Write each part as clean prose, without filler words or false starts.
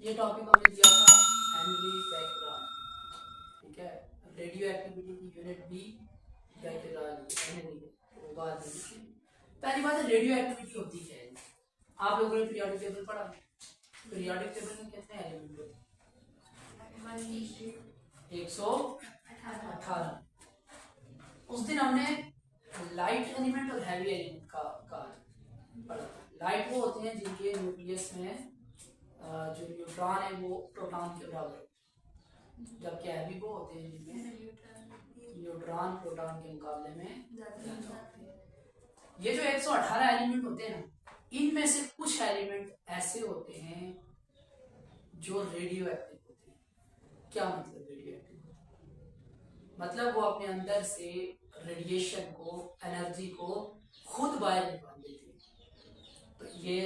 ये टॉपिक हमने दिया था हेनरी बैकराल, ठीक है। रेडियो एक्टिविटी की यूनिट बी बैकराल हेनरी, वो बाद में। पहली बात है रेडियो एक्टिविटी होती क्या है। आप लोगों ने पीरियोडिक टेबल पढ़ा, पीरियोडिक टेबल में कितने एलिमेंट होते हैं? 118। उस दिन हमने लाइट एलिमेंट और हैवी एलिमेंट का पढ़ा। लाइट वो होते हैं जिनके न्यूक्लियस में जो न्यूट्रॉन है वो प्रोटॉन के बराबर है, जबकि हैवी वो होते हैं जिनमें न्यूट्रॉन प्रोटॉन के मुकाबले में ज्यादा होते हैं। ये जो 118 एलिमेंट होते हैं ना, इनमें से कुछ एलिमेंट ऐसे होते हैं जो रेडियो एक्टिव होते हैं। क्या मतलब रेडियो एक्टिव? मतलब वो अपने अंदर से रेडिएशन को, एनर्जी को खुद बाहर निकाल देते हैं। तो ये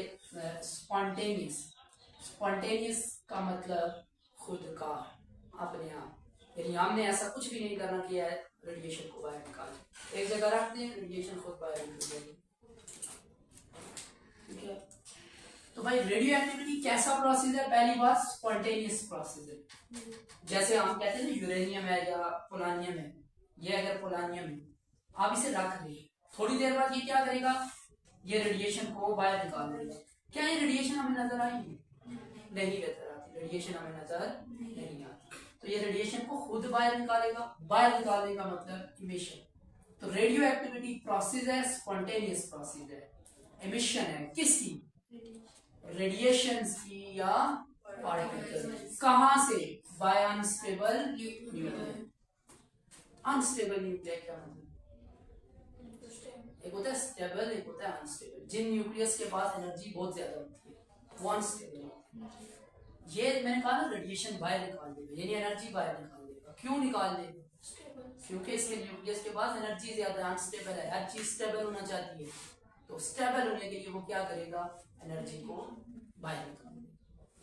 स्पॉन्टेनियस का मतलब खुद का, अपने आप, यानी हमने ऐसा कुछ भी नहीं करना किया है रेडिएशन को बाहर निकाल, एक जगह रखते हैं, रेडिएशन खुद बाहर निकल जाएगी। ठीक है, तो भाई रेडियो एक्टिविटी कैसा प्रोसेस है? पहली बात स्पॉन्टेनियस प्रोसेस है। जैसे हम कहते हैं यूरेनियम है या पोलानियम है, ये अगर पोलानियम है आप इसे रख दें, थोड़ी देर बाद ये क्या करेगा, ये रेडिएशन को बाहर निकाल देगा। क्या ये रेडिएशन हमें नजर आई? नहीं नजर आती, रेडिएशन हमें नजर नहीं आती। तो ये रेडिएशन को खुद बाहर निकालेगा। बाहर निकालने का मतलब इमिशन। तो रेडियो एक्टिविटी प्रोसेस है, स्पॉन्टेनियस प्रोसेस है। इमिशन है किसकी? रेडिएशन की या पार्टिकल। कहां से? By unstable nuclear. Unstable nuclear क्या मतलब? एक होता है स्टेबल, एक होता है अनस्टेबल। जिन न्यूक्लियस के पास एनर्जी बहुत ज्यादा होती है वो अनस्टेबल होता है। ये मैंने कहा ना, रेडिएशन बाहर निकाल देगा, यानी एनर्जी बाहर निकाल देगा। क्यों निकाल देगा? क्योंकि इसके न्यूक्लियस के पास एनर्जी ज्यादा, अनस्टेबल है। हर चीज स्टेबल होना चाहती है, तो स्टेबल होने के लिए वो क्या करेगा, एनर्जी को बाहर निकाल देगा।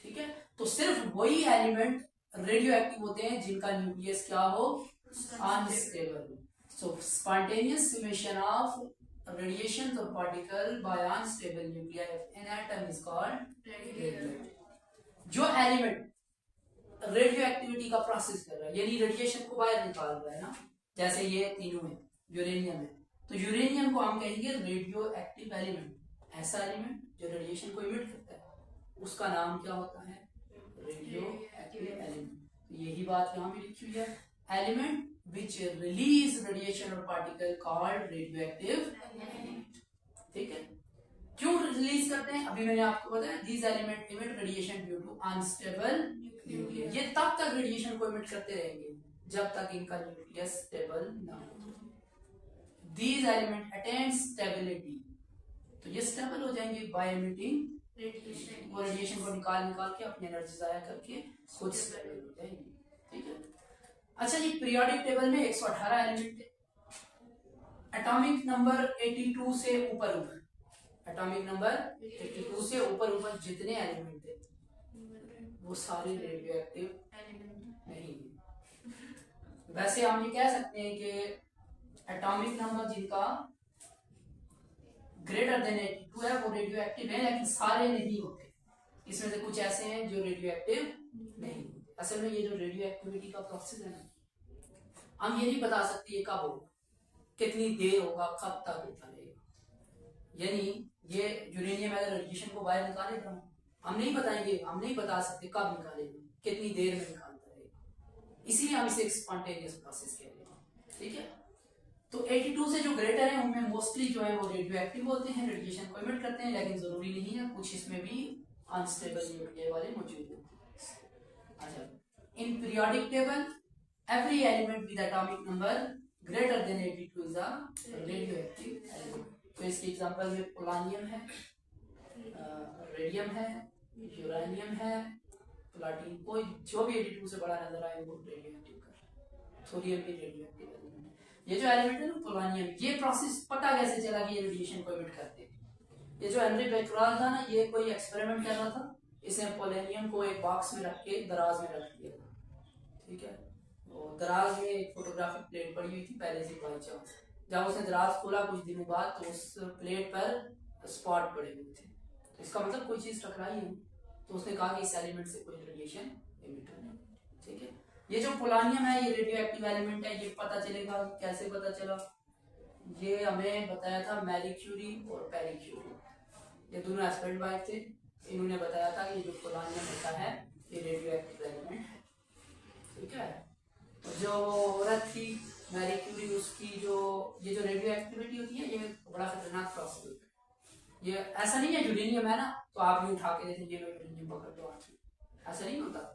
ठीक है, तो सिर्फ वही एलिमेंट रेडियो एक्टिव होते हैं जिनका न्यूक्लियस क्या हो, unstable. So spontaneous emission of radiation or particle by unstable nuclei of an atom is called radioactive। जो एलिमेंट रेडियो एक्टिविटी का प्रोसेस कर रहा है, यानी रेडिएशन को बाहर निकाल रहा है ना, जैसे ये तीनों है, यूरेनियम है, तो यूरेनियम को हम कहेंगे रेडियो एक्टिव एलिमेंट। ऐसा एलिमेंट जो रेडिएशन को इमिट करता है उसका नाम क्या होता है, रेडियो एक्टिव एलिमेंट। तो यही बात यहाँ भी लिखी हुई है, element which release radiation or particle called radioactive element। ठीक है, क्यों रिलीज करते हैं अभी मैंने आपको बताया, these element emit radiation due to unstable nucleus। ये तब तक रेडिएशन को इमिट करते रहेंगे जब तक इनका न्यूक्लियस स्टेबल ना हो। these element attain stability, तो ये स्टेबल हो जाएंगे बाय इमिटिंग रेडिएशन। वो रेडिएशन को निकाल के अपनी एनर्जी जाया करके खुद स्टेबल हो जाएंगे। ठीक है, अच्छा जी, पीरियोडिक टेबल में 118 एलिमेंट है। एटॉमिक नंबर 82 से ऊपर, एटॉमिक नंबर 82 से ऊपर जितने एलिमेंट है वो सारे रेडियो एक्टिव नहीं है। वैसे हम ये कह सकते हैं कि एटॉमिक नंबर जिनका ग्रेटर देन 82 है वो रेडियो एक्टिव है, लेकिन सारे नहीं होते। इसमें से कुछ ऐसे हैं जो रेडियो एक्टिव नहीं। असल में ये जो रेडियो एक्टिविटी का प्रोसेस है ना, हम ये नहीं बता सकते ये कब होगा, कितनी देर होगा, कब तक होता रहेगा। यानी ये यूरेनियम अगर रेडिएशन को बाहर निकालेगा, हम नहीं बताएंगे, हम नहीं बता सकते कब निकालेगा, कितनी देर में निकालता रहेगा। इसीलिए हम इसे एक स्पॉन्टेनियस प्रोसेस कहते हैं। ठीक है, तो 82 से जो ग्रेटर है उनमें मोस्टली जो है वो रेडियो एक्टिव होते हैं, रेडिएशन को इमिट करते हैं, लेकिन जरूरी नहीं है, कुछ इसमें भी अनस्टेबल न्यूक्लियर वाले मौजूद हैं। अच्छा, in periodic table every element with atomic number greater than 82 is a radioactive element। तो इसके एग्जांपल में पोलानियम है, रेडियम है, यूरेनियम है, प्लाटिन, कोई जो भी 82 से बड़ा नजर आए वो रेडियोएक्टिव कर रहा है। थोरियम भी रेडियोएक्टिव एलिमेंट है। ये जो एलिमेंट है ना पोलानियम, ये प्रोसेस पता कैसे चला कि ये रेडिएशन को इमिट करते हैं? ये जो हेनरी बैकराल था ना, ये कोई एक्सपेरिमेंट कर रहा था, इसने पोलानियम को एक बॉक्स में रख के दराज में रख दिया। ठीक है, दराज में एक फोटोग्राफिक प्लेट पड़ी हुई थी पहले से बाई चांस, जब उसने दराज खोला कुछ दिनों बाद तो उस प्लेट पर स्पॉट पड़े हुए थे। तो इसका मतलब कोई चीज टकराई है। तो उसने कहा कि इस एलिमेंट से कोई रेडिएशन इमिट होना है। ठीक है, ये जो पोलानियम है ये रेडियो एक्टिव एलिमेंट है। ये पता चलेगा कैसे पता चला, ये हमें बताया था मैरी क्यूरी और पेरी क्यूरी, ये दोनों हस्बैंड वाइफ थे। इन्होंने बताया था कि जो पोलानियम होता है ये रेडियो एक्टिव एलिमेंट है। ठीक है, तो जो औरत थी मैरी क्यूरी, उसकी जो ये जो रेडियो एक्टिविटी होती है ये बड़ा खतरनाक प्रोसेस होता है। ये ऐसा नहीं है यूरेनियम है ना तो आप भी उठा के देते ये यूरेनियम पकड़ लो आप, ऐसा नहीं होता।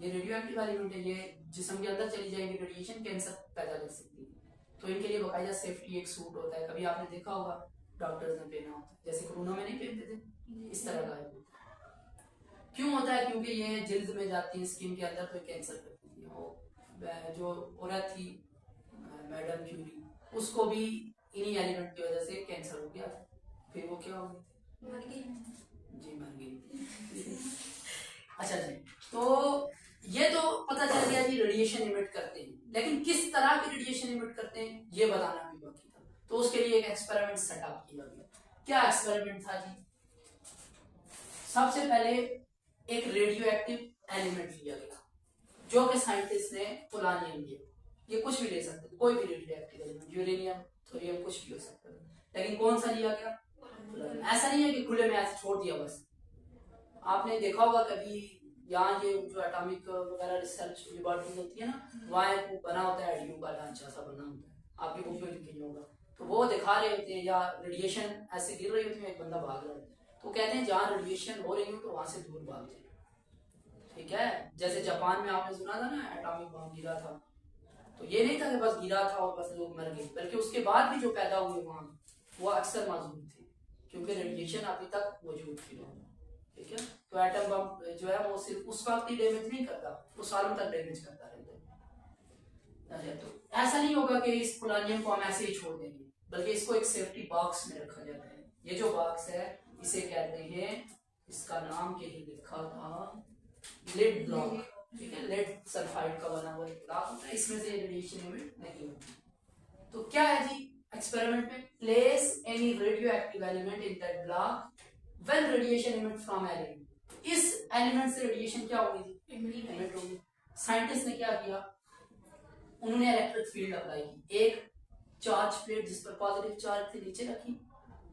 ये रेडियो एक्टिव एलिमेंट है, ये जिस्म के अंदर चली जाएगी, रेडिएशन कैंसर पैदा कर सकती है। तो इनके लिए बकायदा सेफ्टी एक सूट होता है, कभी आपने देखा होगा डॉक्टर्स ने पहना होता है, जैसे कोरोना में नहीं पहनते थे, इस तरह का है। क्यों होता है? क्योंकि ये जल्द में जाती है स्किन के अंदर, तो कैंसर करती है। वो जो औरत थी मैडम क्यूरी, उसको भी इन्हीं एलिमेंट की वजह से कैंसर हो गया, फिर वो क्या हो गई? मर गई जी, मर गई। अच्छा जी, तो ये तो पता चल गया जी रेडिएशन इमिट करते हैं, लेकिन किस तरह के रेडिएशन इमिट करते हैं ये बताना भी बाकी था। तो उसके लिए एक एक्सपेरिमेंट सेटअप किया गया। क्या एक्सपेरिमेंट था जी? सबसे पहले एक रेडियो एक्टिव एलिमेंट लिया गया जो कि साइंटिस्ट ने पोलानियम लिया। ये कुछ भी ले सकते थे, कोई भी radio active element, uranium, thorium, कुछ भी हो सकता है, लेकिन कौन सा लिया गया? पोलानियम। ऐसा नहीं है कि खुले में ऐसे छोड़ दिया बस। आपने देखा होगा कभी यहाँ ये जो एटॉमिक वगैरह रिसर्च लेबोरेटरी होती है ना, वहाँ एक बना होता है एडीयू का ढांचा सा बना होता है, आपकी बुक में लिखी होगा, तो वो दिखा रहे होते हैं या रेडिएशन ऐसे गिर रही होती है, एक बंदा भाग रहा है, तो कहते हैं जहाँ रेडिएशन हो रही हो तो वहां से दूर भाग जाए। ठीक है, जैसे जापान में आपने सुना था ना एटॉमिक बम गिरा था, तो ये नहीं था कि बस गिरा था और बस लोग मर गए, बल्कि उसके बाद भी जो पैदा हुए वहां वो अक्सर मौजूद थे, क्योंकि रेडिएशन अभी तक मौजूद थी। ठीक है, तो एटम बम जो है वो सिर्फ उस वक्त ही डैमेज नहीं करता, वो सालों तक डैमेज करता रहता है। तो ऐसा नहीं होगा कि इस पोलानियम को हम ऐसे ही छोड़ देंगे, बल्कि इसको एक सेफ्टी बॉक्स में रखा जाता है। ये जो बॉक्स है इसे कहते हैं, इसका नाम के लिए लिखा था लेड ब्लॉक। ठीक है, लेड सल्फाइड का बना हुआ ब्लॉक होता है, इसमें से रेडिएशन इमिट नहीं होती। तो क्या है जी एक्सपेरिमेंट में? Place any radio active element in that block when radiation emit from element. इस एलिमेंट से रेडिएशन क्या होगी? इमिट होगी। साइंटिस्ट ने क्या किया? उन्होंने इलेक्ट्रिक फील्ड अप्लाई की। एक चार्ज प्लेट जिस पर पॉजिटिव चार्ज थे नीचे रखी,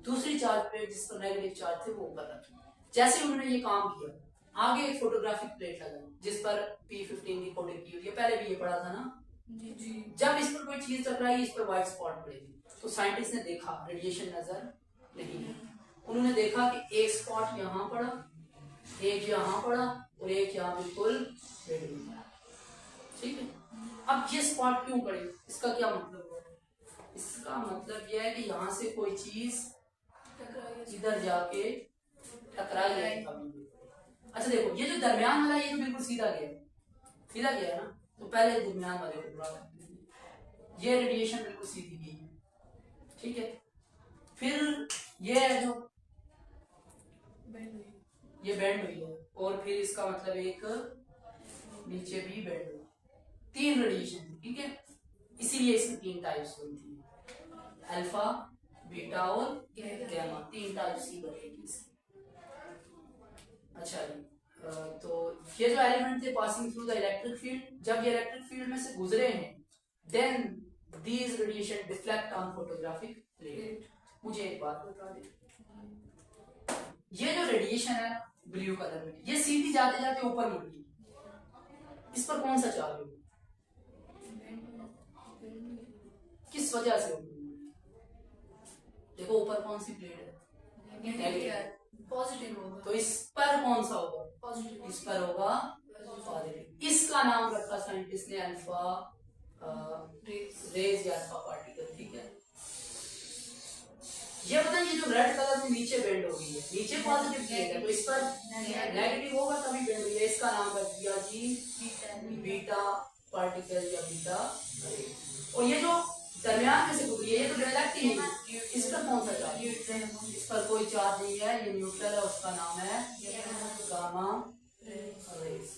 दूसरी चार्ज प्लेट जिस पर नेगेटिव चार्ज थे वो ऊपर रखी। जैसे उन्होंने ये काम किया, आगे एक फोटोग्राफिक प्लेट लगाई जिस पर P15 की कोटिंग की हुई है, पहले भी ये पढ़ा था ना जी। जब इस पर कोई चीज टकराई, इस पर व्हाइट स्पॉट पड़ेगी, तो साइंटिस्ट ने देखा रेडिएशन नजर नहीं है। उन्होंने देखा कि एक स्पॉट यहाँ पड़ा, एक यहाँ पड़ा और एक यहाँ बिल्कुल रेड में पड़ा। ठीक है, अब ये स्पॉट क्यों पड़े, इसका क्या मतलब है? इसका मतलब यह है कि यहाँ से कोई चीज इधर जाके टकराई जाएगी। अच्छा देखो, ये जो दरमियान वाला ये तो बिल्कुल सीधा गया, सीधा गया ना, तो पहले दरमियान वाले को ड्रा करते हैं, ये रेडिएशन बिल्कुल सीधी गई है। ठीक है, फिर ये है जो ये बेंड हुई है, और फिर इसका मतलब एक नीचे भी बेंड हुई, तीन रेडिएशन। ठीक है, इसीलिए इसकी तीन टाइप्स बनती है, अल्फा, बीटा और गैमा, तीन टाइप्स की बनेगी इसकी। अच्छा जी, तो ये जो एलिमेंट थे passing through the electric field, जब ये इलेक्ट्रिक फील्ड में से गुजरे हैं, then these radiation deflect on photographic plate. मुझे एक बात बता दे, ये जो रेडिएशन है ब्लू कलर में, ये सीधी जाते जाते ऊपर मुड़ती, इस पर कौन सा चार्ज होगा? किस वजह से होगी? देखो ऊपर कौन सी प्लेट है? नेगेटिव, पॉजिटिव होगा, तो इस पर कौन सा होगा? पॉजिटिव, इस पर होगा पॉजिटिव। इसका नाम रखा साइंटिस्ट ने अल्फा रेज या अल्फा पार्टिकल। ठीक है, ये पता ये जो रेड कलर में नीचे बेंड हो गई है, नीचे पॉजिटिव प्लेट है, तो इस पर नेगेटिव होगा तभी बेंड हुई है, इसका नाम रख दिया जी बीटा पार्टिकल या बीटा रेज। और ये जो दरमियान में से गुजरी है, ये तो डायरेक्ट ही नहीं, इस पर कौन सा चार्ज? इस पर कोई चार्ज नहीं है, ये न्यूट्रल है, उसका नाम है गामा रेज।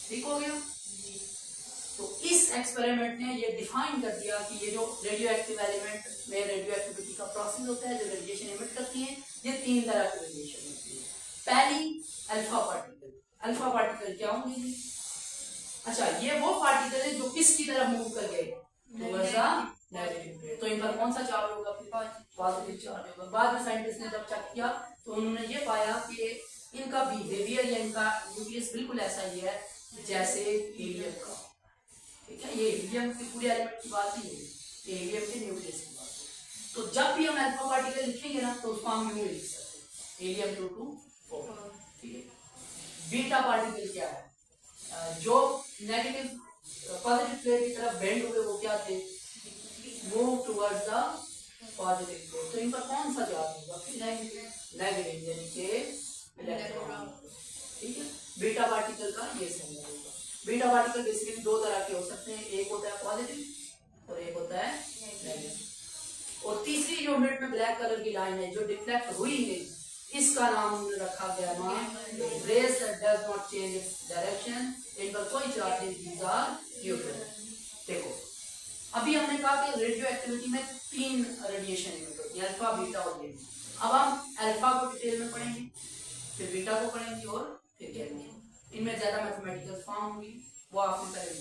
ठीक हो गया? तो इस एक्सपेरिमेंट ने ये डिफाइन कर दिया कि ये जो रेडियो एक्टिव एलिमेंट में रेडियो एक्टिविटी का प्रोसेस होता है, जो रेडिएशन इमिट करती है, ये तीन तरह की रेडिएशन होती है। पहली अल्फा पार्टिकल क्या होंगे जी? अच्छा, ये वो पार्टिकल है जो किसकी तरफ मूव कर गए? Towards the negative plate. तो इन पर कौन सा चार्ज होगा? पॉजिटिव चार्ज होगा। बाद में साइंटिस्ट ने जब चेक किया तो उन्होंने ये पाया कि इनका बिहेवियर या इनका न्यूक्लियस बिल्कुल ऐसा ही है जैसे हीलियम का। ठीक है, ये हीलियम के पूरे एलिमेंट की बात नहीं है, हीलियम के न्यूक्लियस की बात है। तो जब भी हम अल्फा पार्टिकल लिखेंगे ना तो उसको हम यूं लिख सकते हैं, हीलियम 224। ठीक है, बीटा पार्टिकल क्या है? जो नेगेटिव पॉजिटिव प्लेट की तरफ बेंड हुए वो क्या थे? Move towards the positive plate. तो इन पर कौन सा चार्ज होगा? नेगेटिव यानी कि इलेक्ट्रॉन। ठीक है, बीटा पार्टिकल का ये सिंबल होगा। बीटा पार्टिकल बेसिकली दो तरह के हो सकते हैं, एक होता है पॉजिटिव और एक होता है नेगेटिव। और तीसरी जो मिड में ब्लैक कलर की लाइन है जो डिफ्लेक्ट हुई है, इसका नाम रखा गया rays that does not change its direction. इन पर कोई चार्ज नहीं, दीज आर न्यूट्रल। देखो, अभी हमने कहा कि रेडियो एक्टिविटी में 3 रेडिएशन इमिट होती है, अल्फा, बीटा और गामा। अब हम अल्फा को डिटेल में पढ़ेंगे, फिर बीटा को पढ़ेंगे और फिर गामा। इनमें ज्यादा मैथमेटिकल फॉर्म होंगी, वो आपने पहले